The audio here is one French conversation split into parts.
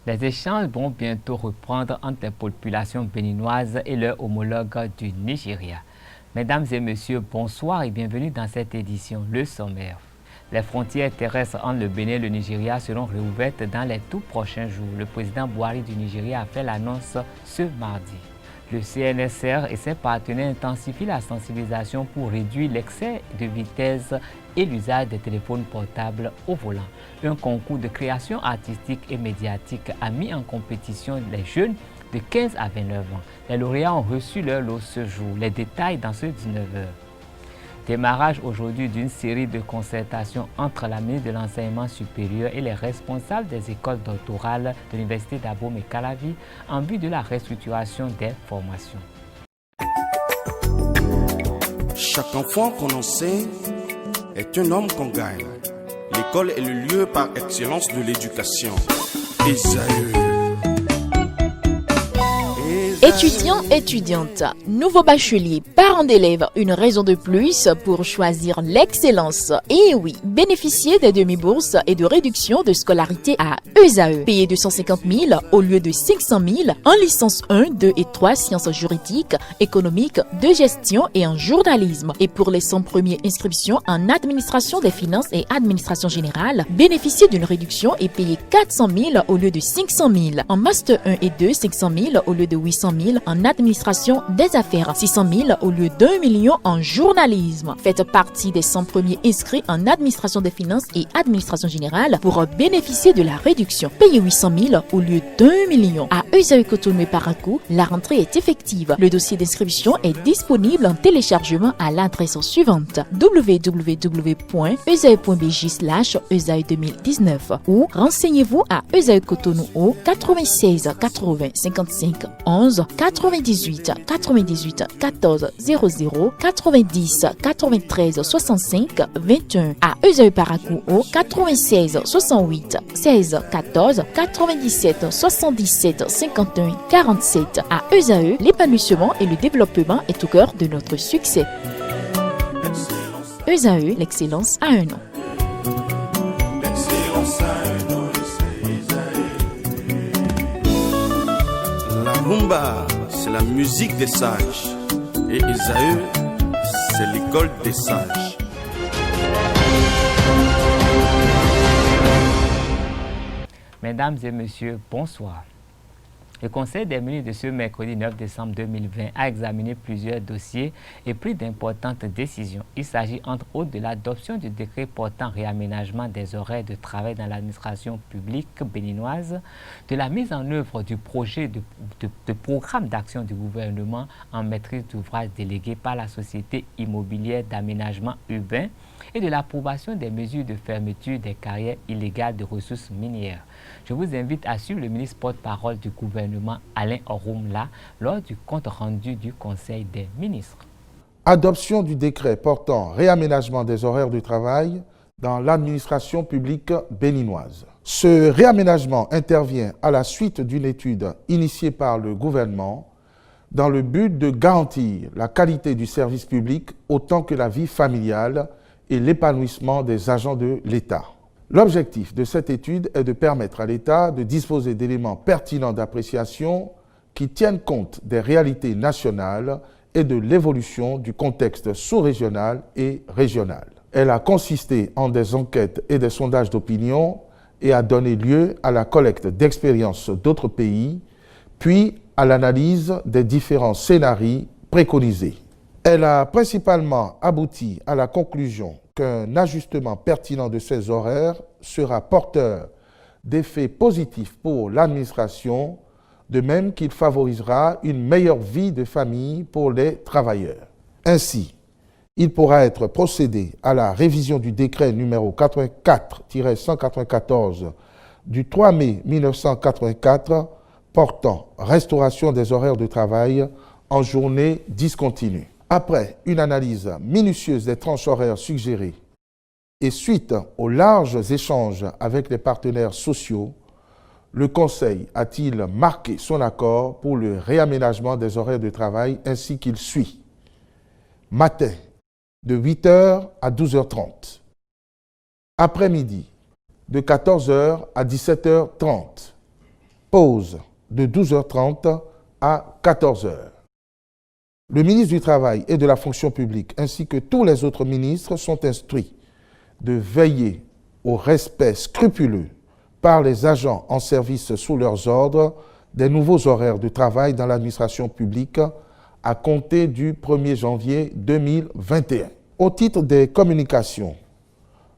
Les échanges vont bientôt reprendre entre les populations béninoises et leurs homologues du Nigeria. Mesdames et messieurs, bonsoir et bienvenue dans cette édition, le sommaire. Les frontières terrestres entre le Bénin et le Nigeria seront réouvertes dans les tout prochains jours. Le président Buhari du Nigeria a fait l'annonce ce mardi. Le CNSR et ses partenaires intensifient la sensibilisation pour réduire l'excès de vitesse et l'usage des téléphones portables au volant. Un concours de création artistique et médiatique a mis en compétition les jeunes de 15 à 29 ans. Les lauréats ont reçu leur lot ce jour. Les détails dans ce 19h. Démarrage aujourd'hui d'une série de concertations entre la ministre de l'Enseignement supérieur et les responsables des écoles doctorales de l'Université d'Abomey Calavi en vue de la restructuration des formations. Chaque enfant qu'on enseigne est un homme qu'on gagne. L'école est le lieu par excellence de l'éducation. Esaü. Étudiants, étudiantes, nouveaux bacheliers, parents d'élèves, une raison de plus pour choisir l'excellence. Et oui, bénéficier des demi-bourses et de réduction de scolarité à ESAE. Payer 250 000 au lieu de 500 000 en licence 1, 2 et 3 sciences juridiques, économiques, de gestion et en journalisme. Et pour les 100 premières inscriptions en administration des finances et administration générale, bénéficier d'une réduction et payer 400 000 au lieu de 500 000. En master 1 et 2, 500 000 au lieu de 800 000 en administration des affaires, 600 000 au lieu d'1 million en journalisme. Faites partie des 100 premiers inscrits en administration des finances et administration générale pour bénéficier de la réduction. Payez 800 000 au lieu d'1 million. À ESAE Cotonou et Parakou, la rentrée est effective. Le dossier d'inscription est disponible en téléchargement à l'adresse suivante www.esae.bj/esae2019 ou renseignez-vous à ESAE Cotonou au 96 80 55 11 98 98 14 00 90 93 65 21 à ESAE Parakou au 96 68 16 14 97 77 51 47 à ESAE, l'épanouissement et le développement est au cœur de notre succès. ESAE, l'excellence a un nom. La rumba, c'est la musique des sages. Et Esaü, c'est l'école des sages. Mesdames et messieurs, bonsoir. Le Conseil des ministres de ce mercredi 9 décembre 2020 a examiné plusieurs dossiers et pris d'importantes décisions. Il s'agit entre autres de l'adoption du décret portant réaménagement des horaires de travail dans l'administration publique béninoise, de la mise en œuvre du projet de programme d'action du gouvernement en maîtrise d'ouvrage délégué par la Société immobilière d'aménagement urbain et de l'approbation des mesures de fermeture des carrières illégales de ressources minières. Je vous invite à suivre le ministre porte-parole du gouvernement Alain Orumla lors du compte rendu du Conseil des ministres. Adoption du décret portant réaménagement des horaires de travail dans l'administration publique béninoise. Ce réaménagement intervient à la suite d'une étude initiée par le gouvernement dans le but de garantir la qualité du service public autant que la vie familiale et l'épanouissement des agents de l'État. L'objectif de cette étude est de permettre à l'État de disposer d'éléments pertinents d'appréciation qui tiennent compte des réalités nationales et de l'évolution du contexte sous-régional et régional. Elle a consisté en des enquêtes et des sondages d'opinion et a donné lieu à la collecte d'expériences d'autres pays, puis à l'analyse des différents scénarios préconisés. Elle a principalement abouti à la conclusion qu'un ajustement pertinent de ces horaires sera porteur d'effets positifs pour l'administration, de même qu'il favorisera une meilleure vie de famille pour les travailleurs. Ainsi, il pourra être procédé à la révision du décret numéro 84-194 du 3 mai 1984 portant restauration des horaires de travail en journée discontinue. Après une analyse minutieuse des tranches horaires suggérées et suite aux larges échanges avec les partenaires sociaux, le Conseil a-t-il marqué son accord pour le réaménagement des horaires de travail ainsi qu'il suit. Matin, de 8h à 12h30. Après-midi, de 14h à 17h30. Pause de 12h30 à 14h. Le ministre du Travail et de la Fonction publique ainsi que tous les autres ministres sont instruits de veiller au respect scrupuleux par les agents en service sous leurs ordres des nouveaux horaires de travail dans l'administration publique à compter du 1er janvier 2021. Au titre des communications,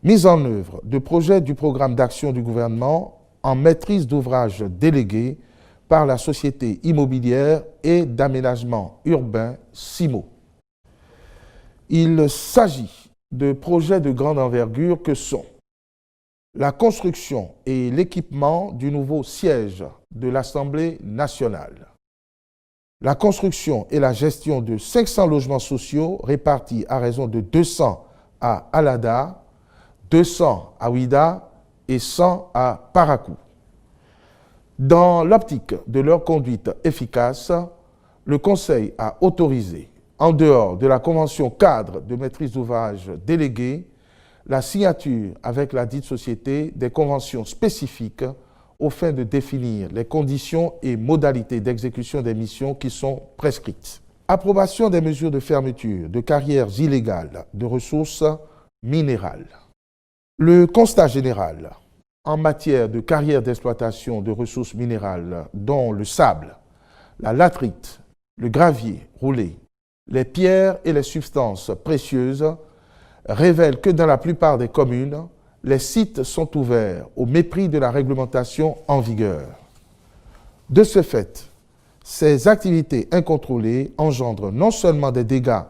mise en œuvre de projets du programme d'action du gouvernement en maîtrise d'ouvrage délégué par la Société immobilière et d'aménagement urbain SIMO. Il s'agit de projets de grande envergure que sont la construction et l'équipement du nouveau siège de l'Assemblée nationale, la construction et la gestion de 500 logements sociaux répartis à raison de 200 à Alada, 200 à Ouida et 100 à Parakou. Dans l'optique de leur conduite efficace, le Conseil a autorisé, en dehors de la convention cadre de maîtrise d'ouvrage déléguée, la signature avec la dite société des conventions spécifiques aux fins de définir les conditions et modalités d'exécution des missions qui sont prescrites. Approbation des mesures de fermeture de carrières illégales de ressources minérales. Le constat général en matière de carrières d'exploitation de ressources minérales dont le sable, la latérite, le gravier roulé, les pierres et les substances précieuses révèle que dans la plupart des communes, les sites sont ouverts au mépris de la réglementation en vigueur. De ce fait, ces activités incontrôlées engendrent non seulement des dégâts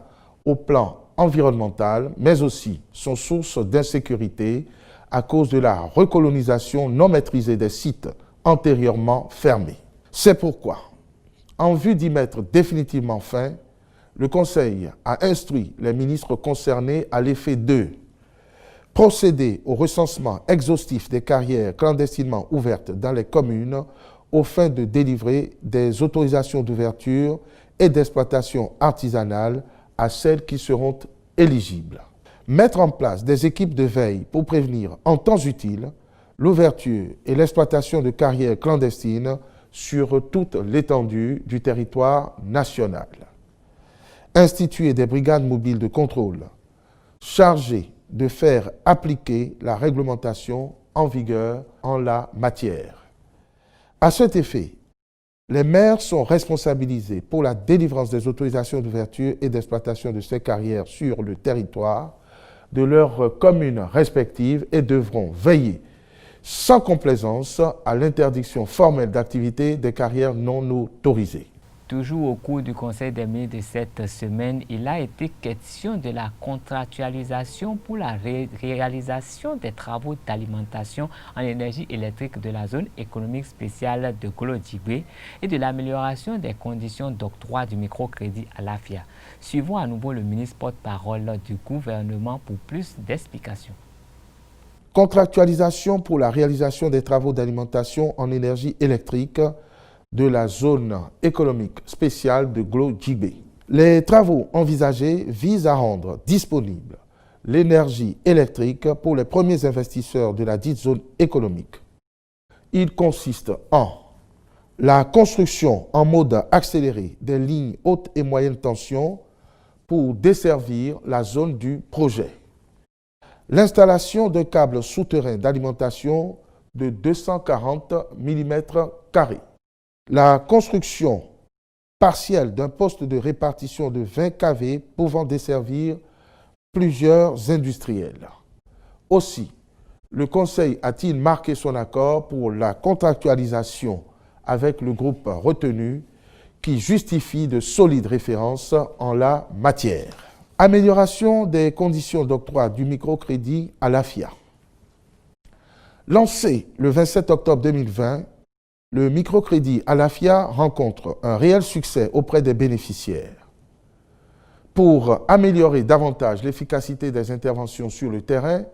au plan environnemental, mais aussi sont source d'insécurité à cause de la recolonisation non maîtrisée des sites antérieurement fermés. C'est pourquoi, en vue d'y mettre définitivement fin, le Conseil a instruit les ministres concernés à l'effet de procéder au recensement exhaustif des carrières clandestinement ouvertes dans les communes aux fins de délivrer des autorisations d'ouverture et d'exploitation artisanale à celles qui seront éligibles. Mettre en place des équipes de veille pour prévenir en temps utile l'ouverture et l'exploitation de carrières clandestines sur toute l'étendue du territoire national. Instituer des brigades mobiles de contrôle chargées de faire appliquer la réglementation en vigueur en la matière. À cet effet, les maires sont responsabilisés pour la délivrance des autorisations d'ouverture et d'exploitation de ces carrières sur le territoire de leurs communes respectives et devront veiller sans complaisance à l'interdiction formelle d'activité des carrières non autorisées. Toujours au cours du Conseil des ministres de cette semaine, il a été question de la contractualisation pour la réalisation des travaux d'alimentation en énergie électrique de la zone économique spéciale de Golo-Djibé et de l'amélioration des conditions d'octroi du microcrédit à l'AFIA. Suivons à nouveau le ministre porte-parole du gouvernement pour plus d'explications. Contractualisation pour la réalisation des travaux d'alimentation en énergie électrique de la zone économique spéciale de Golo-Djibé. Les travaux envisagés visent à rendre disponible l'énergie électrique pour les premiers investisseurs de la dite zone économique. Il consiste en la construction en mode accéléré des lignes haute et moyenne tension pour desservir la zone du projet, l'installation de câbles souterrains d'alimentation de 240 mm², la construction partielle d'un poste de répartition de 20 kV pouvant desservir plusieurs industriels. Aussi, le Conseil a-t-il marqué son accord pour la contractualisation avec le groupe retenu qui justifie de solides références en la matière. Amélioration des conditions d'octroi du microcrédit à l'AFIA. Lancé le 27 octobre 2020, le microcrédit à l'AFIA rencontre un réel succès auprès des bénéficiaires. Pour améliorer davantage l'efficacité des interventions sur le terrain,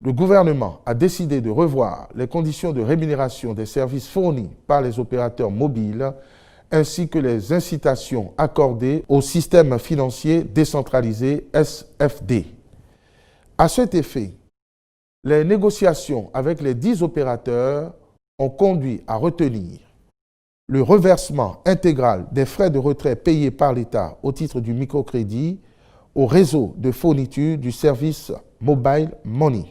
le gouvernement a décidé de revoir les conditions de rémunération des services fournis par les opérateurs mobiles ainsi que les incitations accordées au système financier décentralisé SFD. À cet effet, les négociations avec les 10 opérateurs ont conduit à retenir le reversement intégral des frais de retrait payés par l'État au titre du microcrédit au réseau de fourniture du service Mobile Money.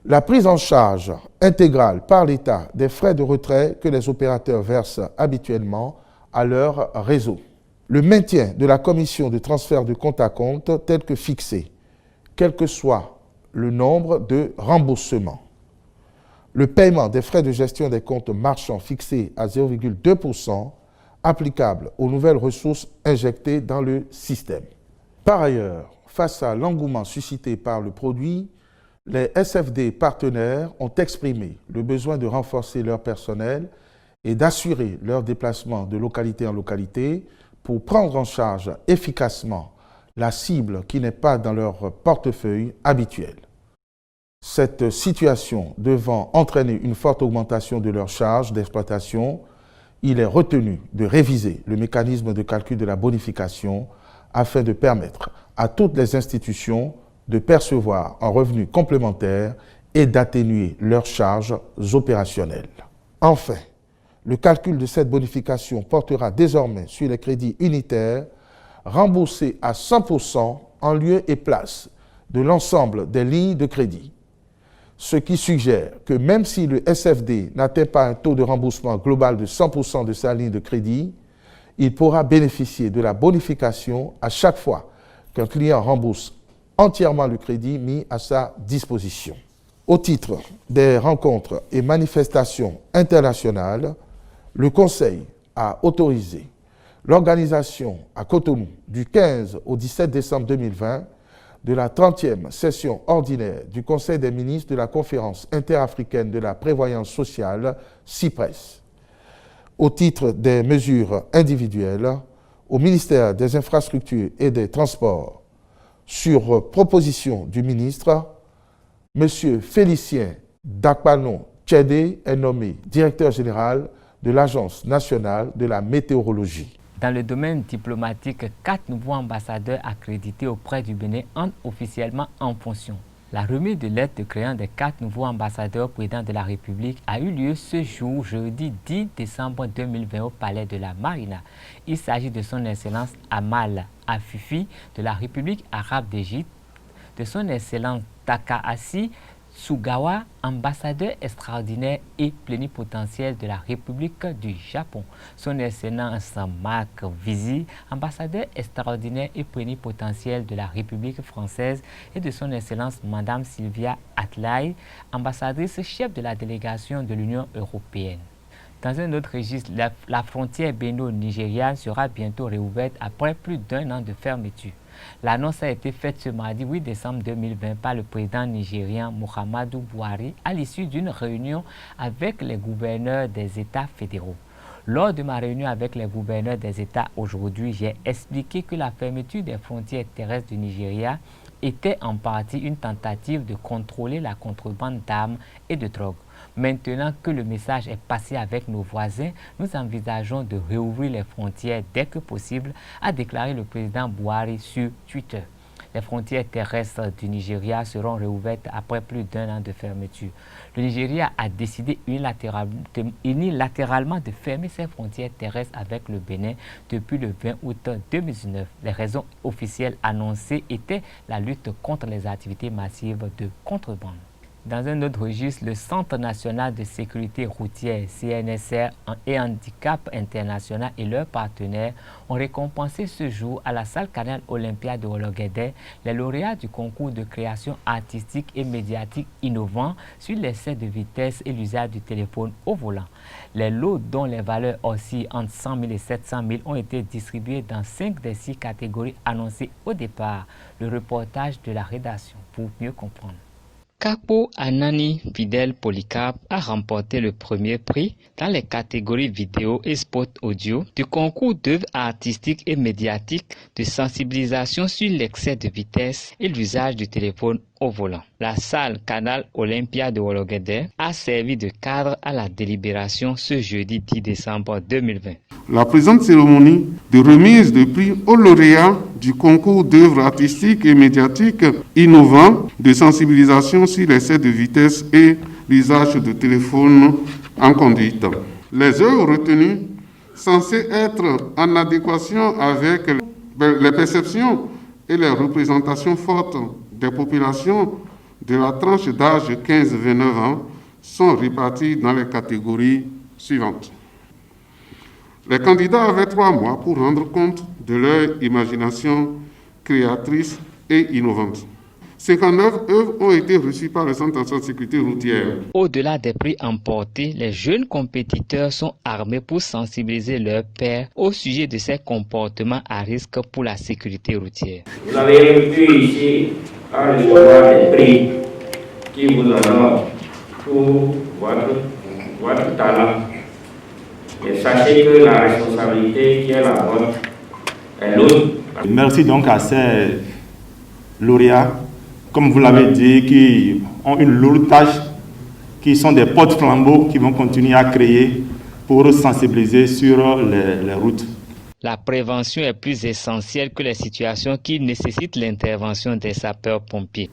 La prise en charge intégrale par l'État des frais de retrait que les opérateurs versent habituellement à leur réseau. Le maintien de la commission de transfert de compte à compte tel que fixé, quel que soit le nombre de remboursements. Le paiement des frais de gestion des comptes marchands fixés à 0,2% applicable aux nouvelles ressources injectées dans le système. Par ailleurs, face à l'engouement suscité par le produit, les SFD partenaires ont exprimé le besoin de renforcer leur personnel et d'assurer leur déplacement de localité en localité pour prendre en charge efficacement la cible qui n'est pas dans leur portefeuille habituel. Cette situation devant entraîner une forte augmentation de leurs charges d'exploitation, il est retenu de réviser le mécanisme de calcul de la bonification afin de permettre à toutes les institutions de percevoir un revenu complémentaire et d'atténuer leurs charges opérationnelles. Enfin, le calcul de cette bonification portera désormais sur les crédits unitaires remboursés à 100% en lieu et place de l'ensemble des lignes de crédit. Ce qui suggère que même si le SFD n'atteint pas un taux de remboursement global de 100% de sa ligne de crédit, il pourra bénéficier de la bonification à chaque fois qu'un client rembourse entièrement le crédit mis à sa disposition. Au titre des rencontres et manifestations internationales, le Conseil a autorisé l'organisation à Cotonou du 15 au 17 décembre 2020 de la 30e session ordinaire du Conseil des ministres de la Conférence interafricaine de la prévoyance sociale, CIPRES. Au titre des mesures individuelles, au ministère des Infrastructures et des Transports, sur proposition du ministre, M. Félicien Dakpanon Tchédé est nommé directeur général de l'Agence nationale de la météorologie. Dans le domaine diplomatique, 4 nouveaux ambassadeurs accrédités auprès du Bénin entrent officiellement en fonction. La remise de lettres de créance des 4 nouveaux ambassadeurs présidents de la République a eu lieu ce jour, jeudi 10 décembre 2020 au Palais de la Marina. Il s'agit de son Excellence Amal Afifi de la République arabe d'Égypte, de son Excellence Takahashi Tsugawa, ambassadeur extraordinaire et plénipotentiaire de la République du Japon. Son Excellence Marc Vizy, ambassadeur extraordinaire et plénipotentiaire de la République française, et de son Excellence Madame Sylvia Atlay, ambassadrice chef de la délégation de l'Union européenne. Dans un autre registre, la frontière bénino-nigériane sera bientôt réouverte après plus d'1 an de fermeture. L'annonce a été faite ce mardi 8 décembre 2020 par le président nigérien Muhammadu Buhari à l'issue d'une réunion avec les gouverneurs des États fédéraux. Lors de ma réunion avec les gouverneurs des États aujourd'hui, j'ai expliqué que la fermeture des frontières terrestres du Nigeria était en partie une tentative de contrôler la contrebande d'armes et de drogue. Maintenant que le message est passé avec nos voisins, nous envisageons de réouvrir les frontières dès que possible, a déclaré le président Buhari sur Twitter. Les frontières terrestres du Nigeria seront réouvertes après plus d'1 an de fermeture. Le Nigeria a décidé unilatéralement de fermer ses frontières terrestres avec le Bénin depuis le 20 août 2019. Les raisons officielles annoncées étaient la lutte contre les activités massives de contrebande. Dans un autre registre, le Centre national de sécurité routière, CNSR, et Handicap International et leurs partenaires ont récompensé ce jour à la salle Canal Olympia de Hologuédé les lauréats du concours de création artistique et médiatique innovant sur l'excès de vitesse et l'usage du téléphone au volant. Les lots dont les valeurs oscillent entre 100 000 et 700 000 ont été distribués dans 5 des 6 catégories annoncées au départ. Le reportage de la rédaction pour mieux comprendre. Kapo Anani Fidel Polycarpe a remporté le premier prix dans les catégories vidéo et spot audio du concours d'œuvres artistiques et médiatiques de sensibilisation sur l'excès de vitesse et l'usage du téléphone au volant. La salle Canal Olympia de Hologuédé a servi de cadre à la délibération ce jeudi 10 décembre 2020. La présente cérémonie de remise de prix aux lauréats du concours d'œuvres artistiques et médiatiques innovants de sensibilisation sur l'excès de vitesse et l'usage de téléphone en conduite. Les œuvres retenues censé être en adéquation avec les perceptions et les représentations fortes des populations de la tranche d'âge 15-29 ans, sont répartis dans les catégories suivantes. Les candidats avaient 3 mois pour rendre compte de leur imagination créatrice et innovante. 59 œuvres ont été reçues par le Centre national de sécurité routière. Au-delà des prix emportés, les jeunes compétiteurs sont armés pour sensibiliser leurs pairs au sujet de ces comportements à risque pour la sécurité routière. Vous avez pu ici à recevoir des prix qui vous honorent pour votre talent. Et sachez que la responsabilité qui est la vôtre est lourde. Merci donc à ces lauréats, comme vous l'avez dit, qui ont une lourde tâche, qui sont des porte-flambeaux qui vont continuer à créer pour sensibiliser sur les routes. La prévention est plus essentielle que les situations qui nécessitent l'intervention des sapeurs-pompiers.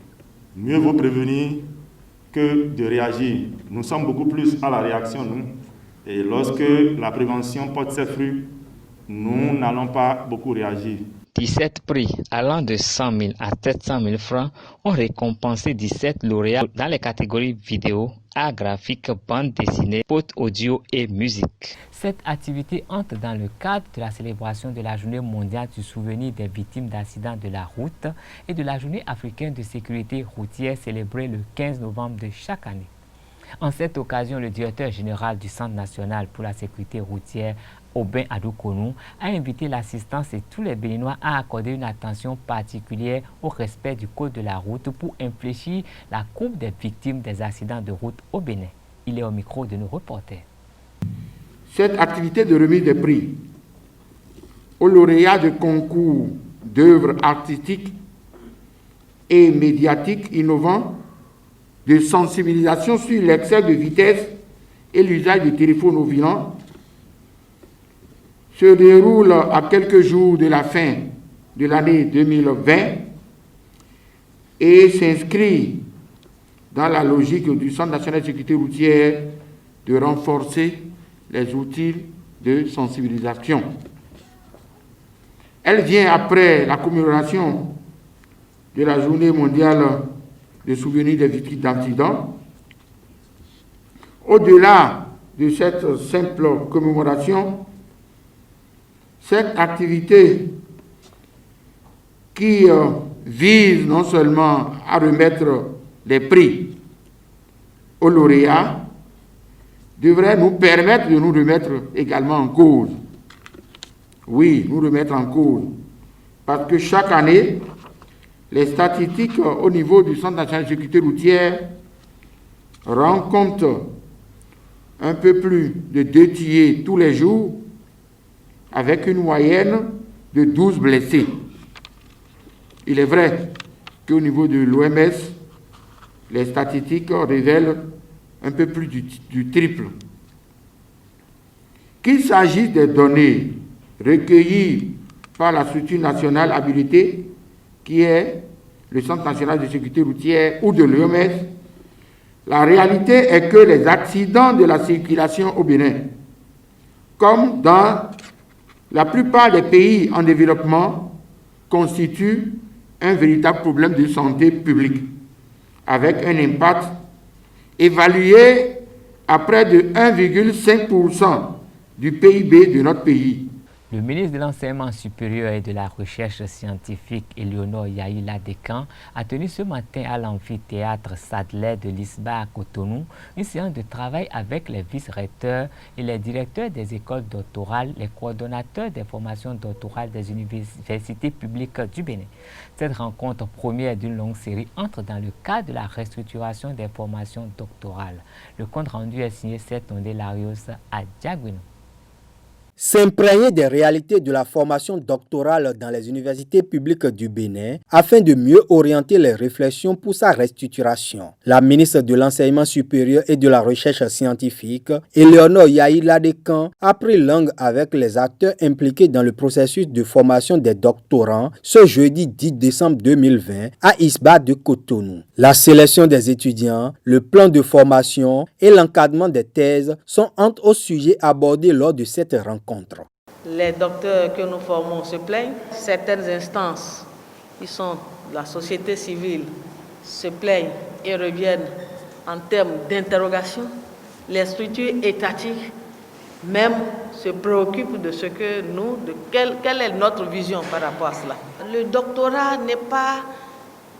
Mieux vaut prévenir que de réagir. Nous sommes beaucoup plus à la réaction, nous. Et lorsque la prévention porte ses fruits, nous n'allons pas beaucoup réagir. 17 prix allant de 100 000 à 700 000 francs ont récompensé 17 lauréats dans les catégories vidéo, art graphique, bande dessinée, spot audio et musique. Cette activité entre dans le cadre de la célébration de la Journée mondiale du souvenir des victimes d'accidents de la route et de la Journée africaine de sécurité routière célébrée le 15 novembre de chaque année. En cette occasion, le directeur général du Centre national pour la sécurité routière, Aubin Adoukonou, a invité l'assistance et tous les Béninois à accorder une attention particulière au respect du code de la route pour infléchir la courbe des victimes des accidents de route au Bénin. Il est au micro de nos reporters. Cette activité de remise des prix aux lauréats de concours d'œuvres artistiques et médiatiques innovants, de sensibilisation sur l'excès de vitesse et l'usage du téléphone au volant se déroule à quelques jours de la fin de l'année 2020 et s'inscrit dans la logique du Centre national de sécurité routière de renforcer les outils de sensibilisation. Elle vient après la commémoration de la Journée mondiale de souvenir des victimes d'accidents. Au-delà de cette simple commémoration, cette activité qui vise non seulement à remettre des prix aux lauréats, devrait nous permettre de nous remettre également en cause. Oui, nous remettre en cause. Parce que chaque année, les statistiques au niveau du Centre national de sécurité routière rendent compte un peu plus de 2 tués tous les jours, avec une moyenne de 12 blessés. Il est vrai qu'au niveau de l'OMS, les statistiques révèlent un peu plus du triple. Qu'il s'agisse des données recueillies par la structure nationale habilitée, qui est le Centre national de sécurité routière, ou de l'OMS, la réalité est que les accidents de la circulation au Bénin, comme dans la plupart des pays en développement, constituent un véritable problème de santé publique, avec un impact évalué à près de 1,5% du PIB de notre pays. Le ministre de l'Enseignement supérieur et de la Recherche scientifique, Éléonore Yaïla Descamps, a tenu ce matin à l'amphithéâtre Sadler de l'ISBA à Cotonou une séance de travail avec les vice-recteurs et les directeurs des écoles doctorales, les coordonnateurs des formations doctorales des universités publiques du Bénin. Cette rencontre première d'une longue série entre dans le cadre de la restructuration des formations doctorales. Le compte rendu est signé Sertonde Larios à Diaguinou. S'imprégner des réalités de la formation doctorale dans les universités publiques du Bénin afin de mieux orienter les réflexions pour sa restructuration. La ministre de l'Enseignement supérieur et de la Recherche scientifique, Éléonore Yaïla Descamps, a pris langue avec les acteurs impliqués dans le processus de formation des doctorants ce jeudi 10 décembre 2020 à ISBA de Cotonou. La sélection des étudiants, le plan de formation et l'encadrement des thèses sont entre autres sujets abordés lors de cette rencontre. rencontre. Les docteurs que nous formons se plaignent. Certaines instances qui sont de la société civile se plaignent et reviennent en termes d'interrogation. Les structures étatiques même se préoccupent de ce que nous, quelle est notre vision par rapport à cela. Le doctorat n'est pas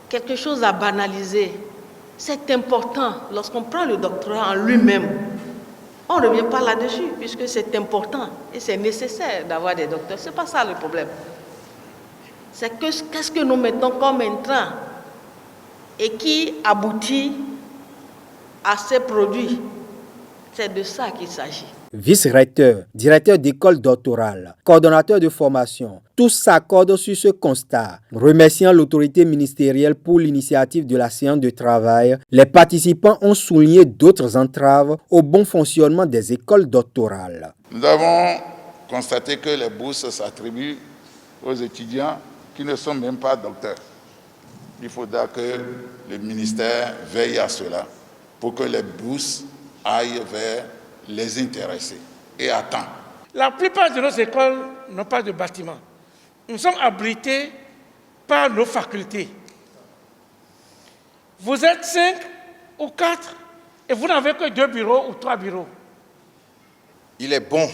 quelque chose à banaliser. C'est important. Lorsqu'on prend le doctorat en lui-même, on ne revient pas là-dessus, puisque c'est important et c'est nécessaire d'avoir des docteurs. Ce n'est pas ça le problème. C'est qu'est-ce que nous mettons comme intrant et qui aboutit à ces produits. C'est de ça qu'il s'agit. Vice-recteur, directeur d'école doctorale, coordonnateur de formation, tous s'accordent sur ce constat. Remerciant l'autorité ministérielle pour l'initiative de la séance de travail, les participants ont souligné d'autres entraves au bon fonctionnement des écoles doctorales. Nous avons constaté que les bourses s'attribuent aux étudiants qui ne sont même pas docteurs. Il faudra que le ministère veille à cela pour que les bourses aillent vers les intéressés et à temps. La plupart de nos écoles n'ont pas de bâtiment. Nous sommes abrités par nos facultés. Vous êtes 5 ou 4 et vous n'avez que 2 bureaux ou 3 bureaux. Il est bon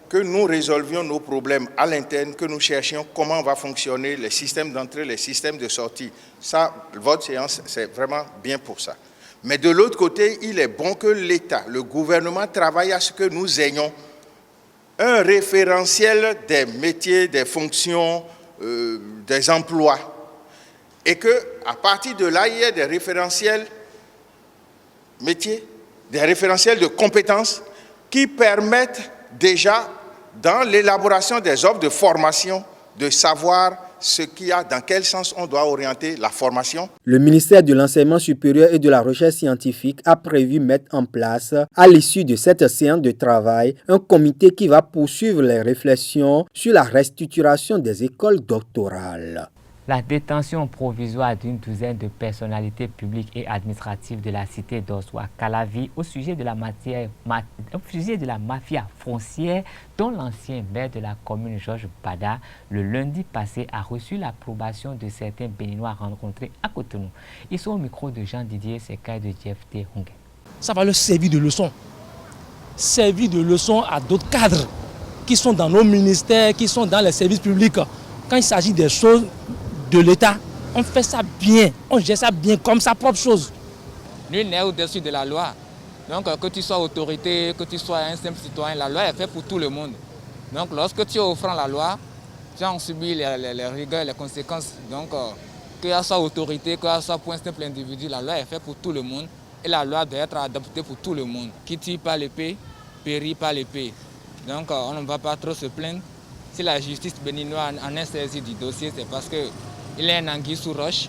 que nous résolvions nos problèmes à l'interne, que nous cherchions comment va fonctionner les systèmes d'entrée, les systèmes de sortie. Ça, votre séance, c'est vraiment bien pour ça. Mais de l'autre côté, il est bon que l'État, le gouvernement travaille à ce que nous ayons un référentiel des métiers, des fonctions, des emplois. Et qu'à partir de là, il y ait des référentiels métiers, des référentiels de compétences qui permettent déjà, dans l'élaboration des offres de formation, de savoir ce qu'il y a, dans quel sens on doit orienter la formation. Le ministère de l'Enseignement supérieur et de la Recherche scientifique a prévu mettre en place, à l'issue de cette séance de travail, un comité qui va poursuivre les réflexions sur la restructuration des écoles doctorales. La détention provisoire d'une douzaine de personnalités publiques et administratives de la cité d'Ossoa Calavi au sujet de la mafia foncière dont l'ancien maire de la commune Georges Bada le lundi passé a reçu l'approbation de certains Béninois rencontrés à Cotonou. Ils sont au micro de Jean-Didier Sekai de JFT Hongé. Ça va leur servir de leçon. Servir de leçon à d'autres cadres qui sont dans nos ministères, qui sont dans les services publics. Quand il s'agit des choses de l'État, on fait ça bien, on gère ça bien comme sa propre chose. Nul n'est au-dessus de la loi. Donc que tu sois autorité, que tu sois un simple citoyen, la loi est faite pour tout le monde. Donc lorsque tu es offrant la loi, tu en subis les rigueurs, les conséquences. Donc que ce soit autorité, que ce soit pour un simple individu, la loi est faite pour tout le monde et la loi doit être adaptée pour tout le monde. Qui tire par l'épée, périt par l'épée. Donc on ne va pas trop se plaindre. Si la justice béninoise en est saisie du dossier, c'est parce qu'il est un anguille sous roche.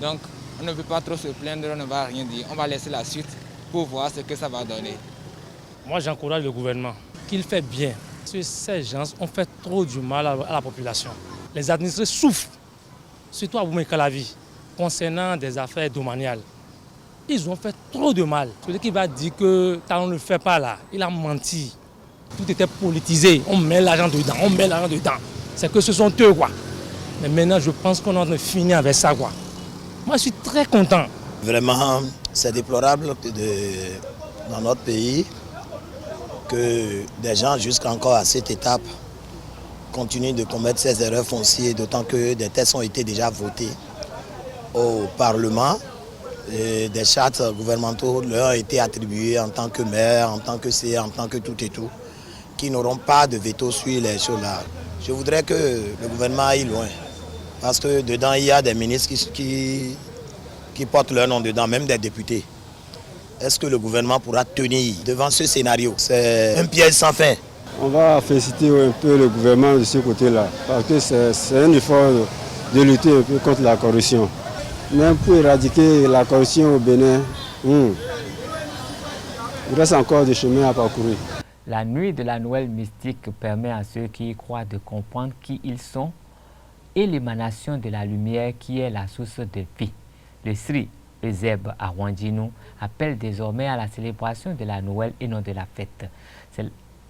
Donc, on ne peut pas trop se plaindre, on ne va rien dire. On va laisser la suite pour voir ce que ça va donner. Moi, j'encourage le gouvernement qu'il fait bien. Parce que ces gens ont fait trop du mal à la population. Les administrés souffrent, surtout à Boumé-Calavi, concernant des affaires domaniales. Ils ont fait trop de mal. Celui qui va dire que Talon ne le fait pas là, il a menti. Tout était politisé, on met l'argent dedans, on met l'argent dedans. C'est que ce sont eux, quoi. Mais maintenant, je pense qu'on est en train de finir avec ça, quoi. Moi, je suis très content. Vraiment, c'est déplorable dans notre pays que des gens, jusqu'encore à cette étape, continuent de commettre ces erreurs foncières, d'autant que des textes ont été déjà votés au Parlement. Et des chartes gouvernementaux leur ont été attribuées en tant que maire, en tant que C, en tant que tout et tout, qui n'auront pas de veto sur les choses-là. Je voudrais que le gouvernement aille loin, parce que dedans, il y a des ministres qui portent leur nom dedans, même des députés. Est-ce que le gouvernement pourra tenir devant ce scénario? C'est un piège sans fin. On va féliciter un peu le gouvernement de ce côté-là, parce que c'est un effort de lutter un peu contre la corruption. Même pour éradiquer la corruption au Bénin, il reste encore du chemin à parcourir. La nuit de la Noël mystique permet à ceux qui y croient de comprendre qui ils sont et l'émanation de la lumière qui est la source de vie. Le Sri, le Zeb à Wandjinou, appelle désormais à la célébration de la Noël et non de la fête.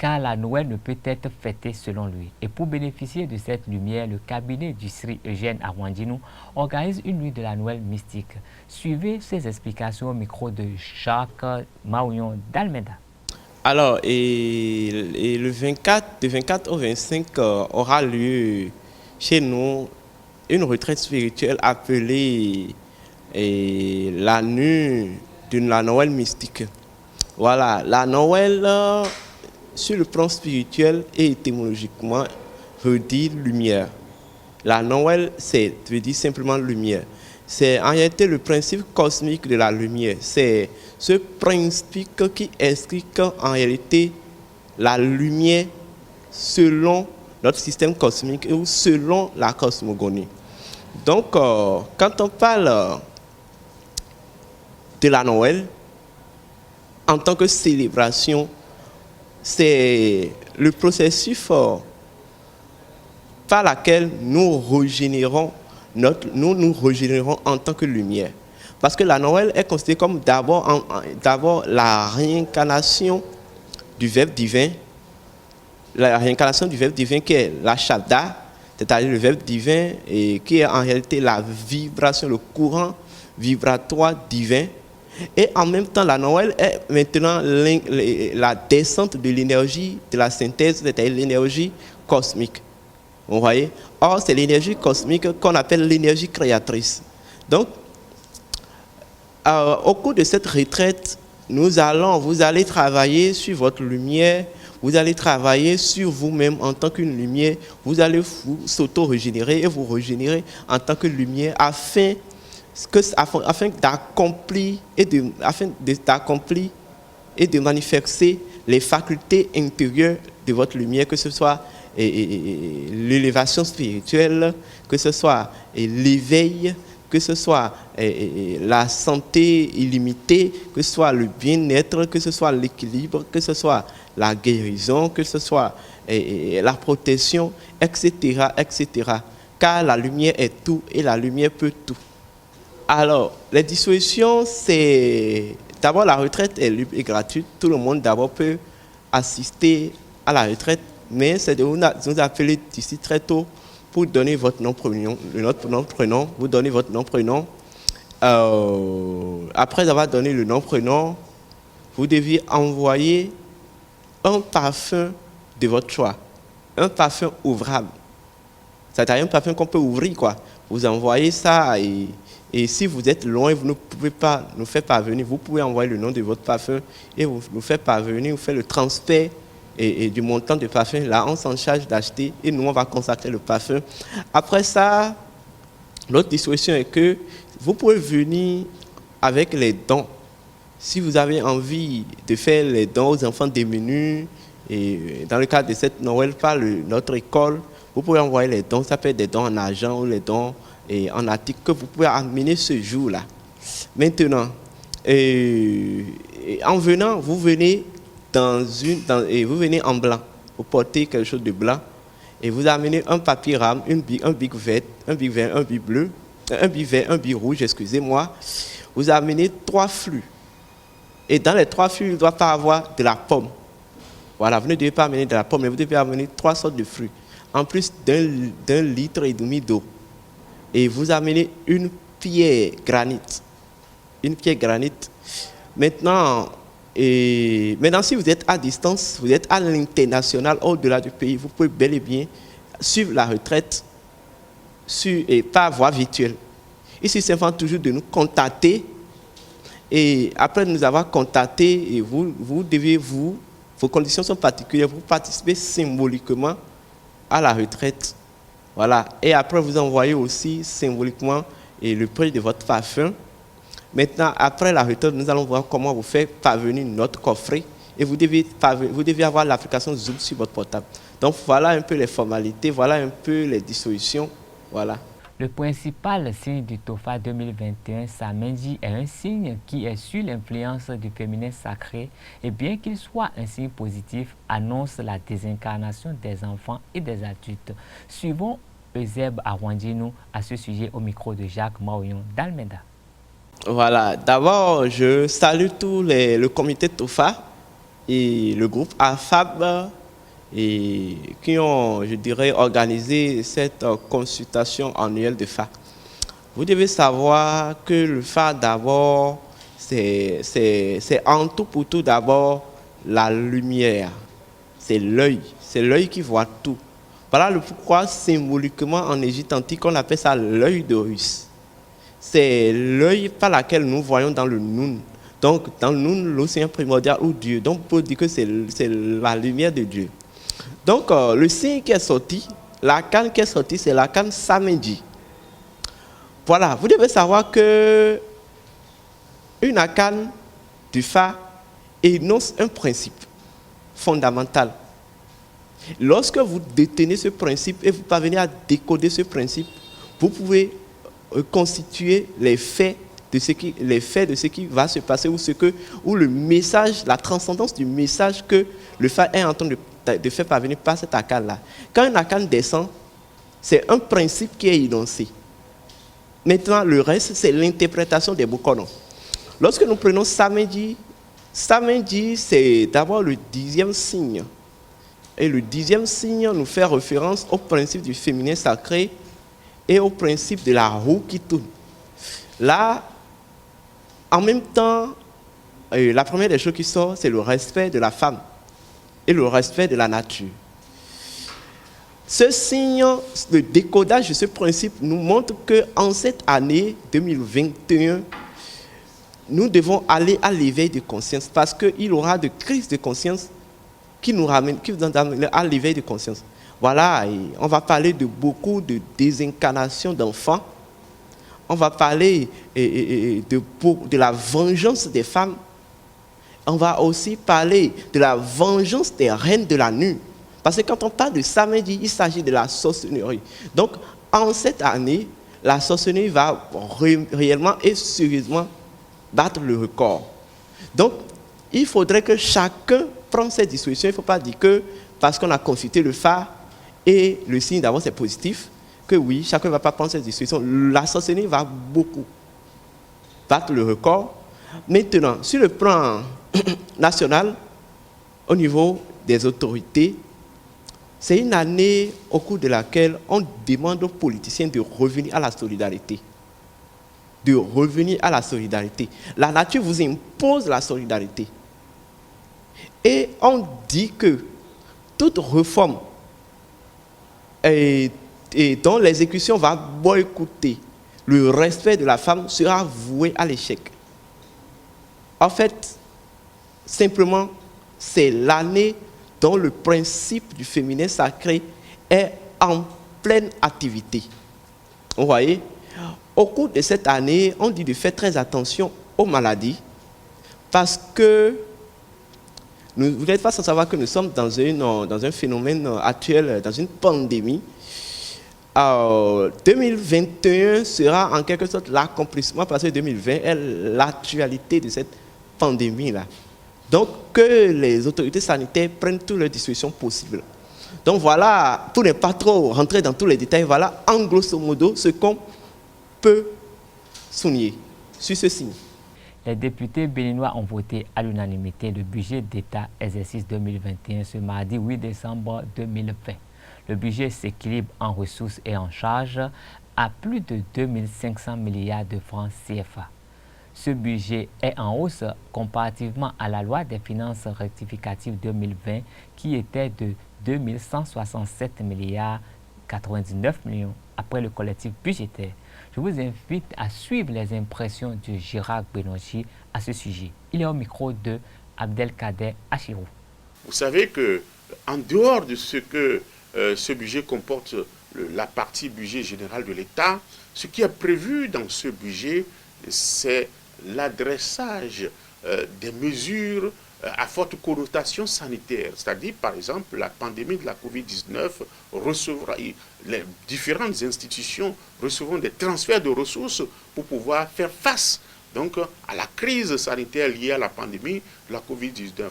car la Noël ne peut être fêtée selon lui. Et pour bénéficier de cette lumière, le cabinet du Sri Eugène Arwandinou organise une nuit de la Noël mystique. Suivez ces explications au micro de Jacques Maouillon d'Almeida. Alors, et le 24 au 25 aura lieu chez nous une retraite spirituelle appelée la nuit de la Noël mystique. Voilà, la Noël, sur le plan spirituel et étymologiquement, veut dire lumière. La Noël, veut dire simplement lumière. C'est en réalité le principe cosmique de la lumière. C'est ce principe qui explique en réalité la lumière selon notre système cosmique ou selon la cosmogonie. Donc, quand on parle de la Noël, en tant que célébration, c'est le processus par lequel nous nous régénérons en tant que lumière. Parce que la Noël est considérée comme d'abord la réincarnation du Verbe divin, la réincarnation du Verbe divin qui est la Shabda, c'est-à-dire le Verbe divin, et qui est en réalité la vibration, le courant vibratoire divin. Et en même temps, la Noël est maintenant la descente de l'énergie de la synthèse, c'est-à-dire l'énergie cosmique. Vous voyez? Or, c'est l'énergie cosmique qu'on appelle l'énergie créatrice. Donc, au cours de cette retraite, vous allez travailler sur votre lumière, vous allez travailler sur vous-même en tant qu'une lumière, vous allez vous s'auto-régénérer et vous régénérer en tant que lumière afin d'accomplir et de manifester les facultés intérieures de votre lumière, que ce soit l'élévation spirituelle, que ce soit l'éveil, que ce soit la santé illimitée, que ce soit le bien-être, que ce soit l'équilibre, que ce soit la guérison, que ce soit la protection, etc., etc. Car la lumière est tout et la lumière peut tout. Alors, les dispositions, c'est... D'abord, la retraite est libre et gratuite. Tout le monde, d'abord, peut assister à la retraite, mais c'est de nous appeler d'ici très tôt pour donner votre nom, prénom, vous donnez votre nom, prénom. Après avoir donné le nom, prénom, vous deviez envoyer un parfum de votre choix, un parfum ouvrable. C'est-à-dire un parfum qu'on peut ouvrir, quoi. Vous envoyez ça et si vous êtes loin, vous ne pouvez pas nous faire parvenir, vous pouvez envoyer le nom de votre parfum et vous nous faire parvenir, vous faites le transfert et du montant de parfum. Là, on s'en charge d'acheter et nous, on va consacrer le parfum. Après ça, l'autre disposition est que vous pouvez venir avec les dons. Si vous avez envie de faire les dons aux enfants démunis, et dans le cadre de cette Noël par notre école, vous pouvez envoyer les dons, ça peut être des dons en argent ou les dons en article que vous pouvez amener ce jour-là. Maintenant, en venant, vous venez vous venez en blanc, vous portez quelque chose de blanc et vous amenez un papier rame, un bic vert, un bic vert, un bic bleu, un bic vert, un bic rouge, excusez-moi. Vous amenez 3 flux. Et dans les 3 flux, il ne doit pas avoir de la pomme. Voilà, vous ne devez pas amener de la pomme, mais vous devez amener 3 sortes de fruits, en plus d'un litre et demi d'eau. Et vous amenez une pierre granit. Une pierre granit. Maintenant, si vous êtes à distance, vous êtes à l'international, au-delà du pays, vous pouvez bel et bien suivre la retraite par voie virtuelle. Il suffit simplement toujours de nous contacter. Et après nous avoir contactés, et vos conditions sont particulières, vous participez symboliquement à la retraite. Voilà. Et après, vous envoyez aussi symboliquement le prix de votre parfum. Maintenant, après la retraite, nous allons voir comment vous faire parvenir notre coffret. Et vous devez avoir l'application Zoom sur votre portable. Donc, voilà un peu les formalités, voilà un peu les dispositions. Voilà. Le principal signe du Tofa 2021, Samenji, est un signe qui est sur l'influence du féminin sacré et bien qu'il soit un signe positif, annonce la désincarnation des enfants et des adultes. Suivons Euseb Arwandinou à ce sujet au micro de Jacques Maouillon d'Almeida. Voilà, d'abord je salue le comité Tofa et le groupe AFAB et qui ont, je dirais, organisé cette consultation annuelle de FA. Vous devez savoir que le FA, d'abord, c'est en tout pour tout d'abord la lumière. C'est l'œil qui voit tout. Voilà le pourquoi symboliquement en Égypte antique on appelle ça l'œil d'Horus. C'est l'œil par lequel nous voyons dans le Noun. Donc dans le Noun, l'océan primordial ou Dieu. Donc on peut dire que c'est la lumière de Dieu. Donc le signe qui est sorti, la canne qui est sortie, c'est la canne Sameji. Voilà, vous devez savoir que une arcane du Fa énonce un principe fondamental. Lorsque vous détenez ce principe et vous parvenez à décoder ce principe, vous pouvez constituer les faits de ce qui va se passer ou le message, la transcendance du message que le Fa est en train de faire parvenir par cette arcane-là. Quand une arcane descend, c'est un principe qui est énoncé. Maintenant, le reste, c'est l'interprétation des Bokono. Lorsque nous prenons Sameji, c'est d'abord le 10e signe. Et le 10e signe nous fait référence au principe du féminin sacré et au principe de la roue qui tourne. Là, en même temps, la première des choses qui sort, c'est le respect de la femme et le respect de la nature. Ce signe, le décodage de ce principe nous montre qu'en cette année 2021, nous devons aller à l'éveil de conscience parce qu'il y aura de crises de conscience qui nous ramènent à l'éveil de conscience. Voilà, et on va parler de beaucoup de désincarnation d'enfants. On va parler de la vengeance des femmes. On va aussi parler de la vengeance des reines de la nuit. Parce que quand on parle de Sameji, il s'agit de la sorcellerie. Donc, en cette année, la sorcellerie va réellement et sérieusement battre le record. Donc, il faudrait que chacun prenne cette disposition. Il ne faut pas dire que parce qu'on a consulté le phare et le signe d'avant c'est positif, que oui, chacun ne va pas prendre cette disposition. La sorcellerie va beaucoup battre le record. Maintenant, sur le plan national, au niveau des autorités, c'est une année au cours de laquelle on demande aux politiciens de revenir à la solidarité. De revenir à la solidarité. La nature vous impose la solidarité. Et on dit que toute réforme dont l'exécution va boycotter le respect de la femme sera voué à l'échec. En fait, simplement, c'est l'année dont le principe du féminin sacré est en pleine activité. Vous voyez, au cours de cette année, on dit de faire très attention aux maladies parce que vous n'êtes pas sans savoir que nous sommes dans un phénomène actuel, dans une pandémie. 2021 sera en quelque sorte l'accomplissement parce que 2020 est l'actualité de cette pandémie-là. Donc, que les autorités sanitaires prennent toutes les dispositions possibles. Donc voilà, pour ne pas trop rentrer dans tous les détails, voilà en grosso modo ce qu'on peut souligner sur ce signe. Les députés béninois ont voté à l'unanimité le budget d'État exercice 2021 ce mardi 8 décembre 2020. Le budget s'équilibre en ressources et en charges à plus de 2500 milliards de francs CFA. Ce budget est en hausse comparativement à la loi des finances rectificatives 2020 qui était de 2167 milliards 99 millions après le collectif budgétaire. Je vous invite à suivre les impressions de Gérard Benoît à ce sujet. Il est au micro de Abdelkader Achirou. Vous savez que en dehors de ce que ce budget comporte, la partie budget général de l'État, ce qui est prévu dans ce budget, c'est l'adressage des mesures à forte connotation sanitaire, c'est-à-dire par exemple la pandémie de la Covid-19 recevra, les différentes institutions recevront des transferts de ressources pour pouvoir faire face donc à la crise sanitaire liée à la pandémie de la Covid-19.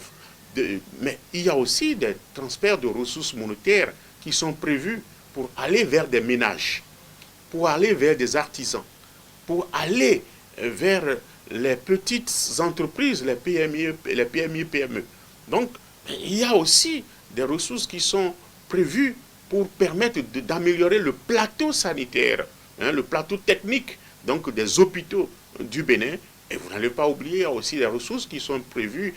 Mais il y a aussi des transferts de ressources monétaires qui sont prévus pour aller vers des ménages, pour aller vers des artisans, pour aller vers les petites entreprises, les PMI, PME. Donc, il y a aussi des ressources qui sont prévues pour permettre d'améliorer le plateau sanitaire, le plateau technique donc des hôpitaux du Bénin. Et vous n'allez pas oublier, il y a aussi des ressources qui sont prévues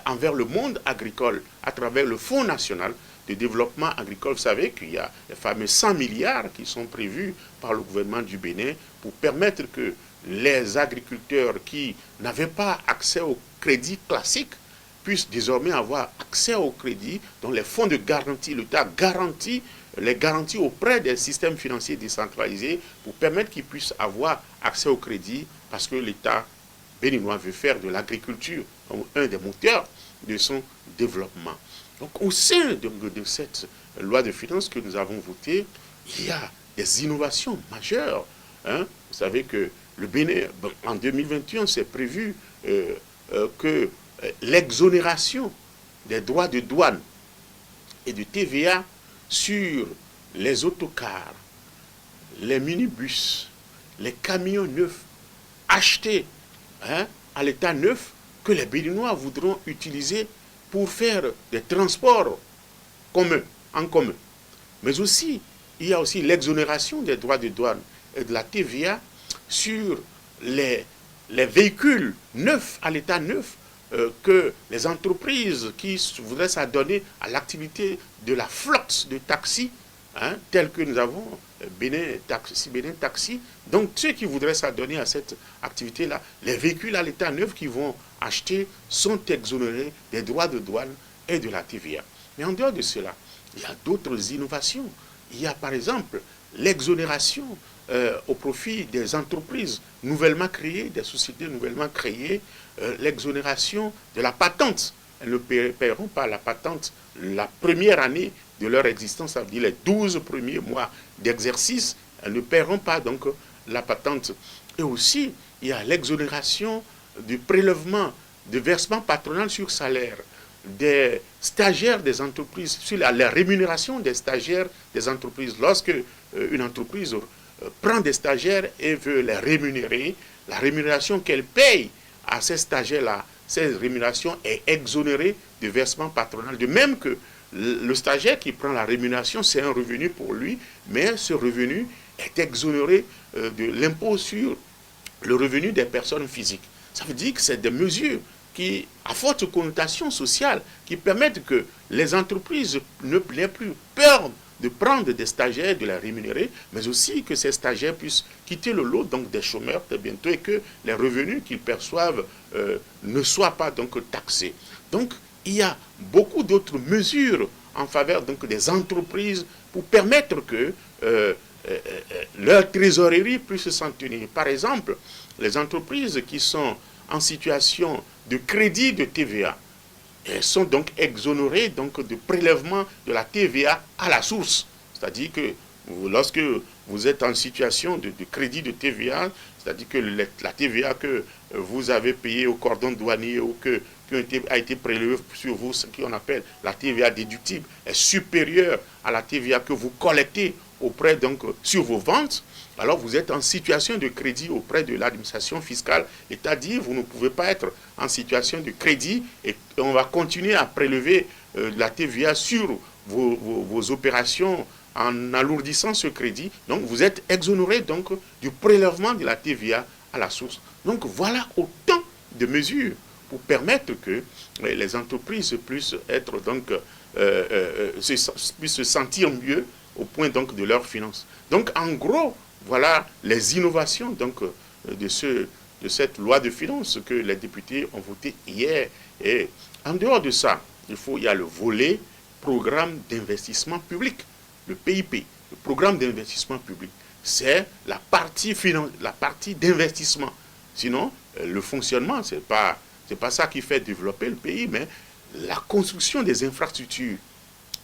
envers le monde agricole à travers le Fonds national de développement agricole. Vous savez qu'il y a les fameux 100 milliards qui sont prévus par le gouvernement du Bénin pour permettre que les agriculteurs qui n'avaient pas accès au crédit classique puissent désormais avoir accès au crédit, dont les fonds de garantie, l'État garantit les garanties auprès des systèmes financiers décentralisés pour permettre qu'ils puissent avoir accès au crédit, parce que l'État béninois veut faire de l'agriculture un des moteurs de son développement. Donc au sein de cette loi de finances que nous avons votée, il y a des innovations majeures. Vous savez que le Bénin, en 2021, c'est prévu que l'exonération des droits de douane et de TVA sur les autocars, les minibus, les camions neufs achetés à l'état neuf, que les Béninois voudront utiliser pour faire des transports communs, en commun. Mais aussi, il y a aussi l'exonération des droits de douane et de la TVA sur les véhicules neufs, à l'état neuf, que les entreprises qui voudraient s'adonner à l'activité de la flotte de taxis, telle que nous avons Bénin Taxi. Donc ceux qui voudraient s'adonner à cette activité-là, les véhicules à l'état neuf qu'ils vont acheter sont exonérés des droits de douane et de la TVA. Mais en dehors de cela, il y a d'autres innovations. Il y a par exemple l'exonération au profit des entreprises nouvellement créées, des sociétés nouvellement créées, l'exonération de la patente. Elles ne paieront pas la patente la première année de leur existence, ça veut dire les 12 premiers mois d'exercice, elles ne paieront pas donc la patente. Et aussi, il y a l'exonération du prélèvement de versement patronal sur salaire des stagiaires des entreprises, sur la rémunération des stagiaires des entreprises. Lorsque une entreprise prend des stagiaires et veut les rémunérer, la rémunération qu'elle paye à ces stagiaires-là, cette rémunération est exonérée de versement patronal. De même que le stagiaire qui prend la rémunération, c'est un revenu pour lui, mais ce revenu est exonéré de l'impôt sur le revenu des personnes physiques. Ça veut dire que c'est des mesures qui, à forte connotation sociale, qui permettent que les entreprises n'aient plus peur de prendre des stagiaires, de les rémunérer, mais aussi que ces stagiaires puissent quitter le lot donc des chômeurs très bientôt et que les revenus qu'ils perçoivent ne soient pas donc taxés. Donc, il y a beaucoup d'autres mesures en faveur donc des entreprises pour permettre que leur trésorerie puisse s'en tenir. Par exemple, les entreprises qui sont en situation de crédit de TVA, elles sont donc exonérées donc de prélèvement de la TVA à la source. C'est-à-dire que lorsque vous êtes en situation de crédit de TVA, c'est-à-dire que la TVA que vous avez payée au cordon douanier ou qui a été prélevée sur vous, ce qu'on appelle la TVA déductible, est supérieure à la TVA que vous collectez auprès donc sur vos ventes, alors vous êtes en situation de crédit auprès de l'administration fiscale. C'est-à-dire vous ne pouvez pas être en situation de crédit et on va continuer à prélever la TVA sur vos opérations en alourdissant ce crédit. Donc vous êtes exonéré donc du prélèvement de la TVA à la source. Donc voilà autant de mesures pour permettre que les entreprises puissent être donc puissent se sentir mieux au point donc de leurs finances. Donc en gros, voilà les innovations donc de cette loi de finances que les députés ont voté hier. Et en dehors de ça, il y a le volet programme d'investissement public, le PIP, le programme d'investissement public. C'est la partie d'investissement. Sinon, le fonctionnement, c'est pas ça qui fait développer le pays, mais la construction des infrastructures.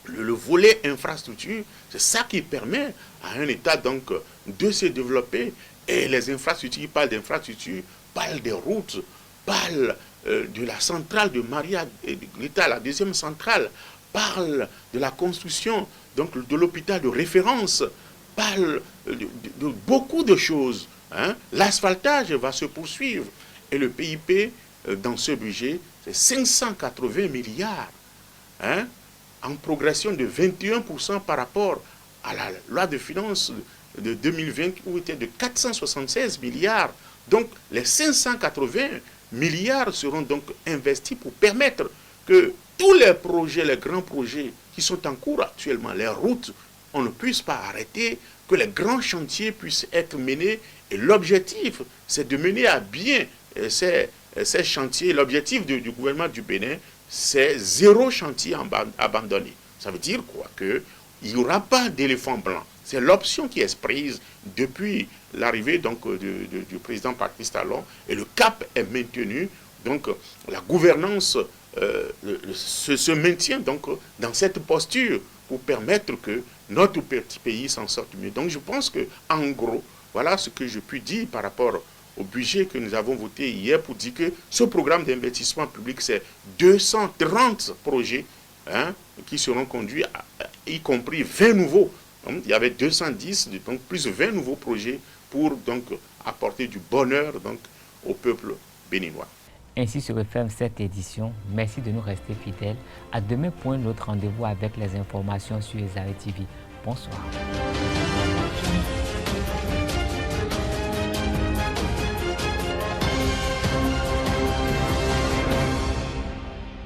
Le volet infrastructure, c'est ça qui permet à un État donc de se développer. Et les infrastructures, parlent d'infrastructures, parlent des routes, parlent de la centrale de Maria, l'État, la deuxième centrale, parle de la construction donc de l'hôpital de référence, parle de beaucoup de choses. L'asphaltage va se poursuivre et le PIP dans ce budget, c'est 580 milliards, hein, en progression de 21% par rapport à la loi de finances de 2020 où était de 476 milliards. Donc les 580 milliards seront donc investis pour permettre que tous les projets, les grands projets qui sont en cours actuellement, les routes, on ne puisse pas arrêter, que les grands chantiers puissent être menés. Et l'objectif, c'est de mener à bien ces chantiers. L'objectif du gouvernement du Bénin, c'est 0 chantier abandonné. Ça veut dire quoi? Qu'il n'y aura pas d'éléphant blanc. C'est l'option qui est prise depuis l'arrivée donc du président Patrice Talon, et le cap est maintenu. Donc la gouvernance se maintient donc dans cette posture pour permettre que notre petit pays s'en sorte mieux. Donc je pense que en gros, voilà ce que je puis dire par rapport au budget que nous avons voté hier, pour dire que ce programme d'investissement public, c'est 230 projets, hein, qui seront conduits, y compris 20 nouveaux. Donc, il y avait 210, donc plus de 20 nouveaux projets pour donc apporter du bonheur donc au peuple béninois. Ainsi se referme cette édition. Merci de nous rester fidèles. À demain pour un autre rendez-vous avec les informations sur Ezari TV. Bonsoir.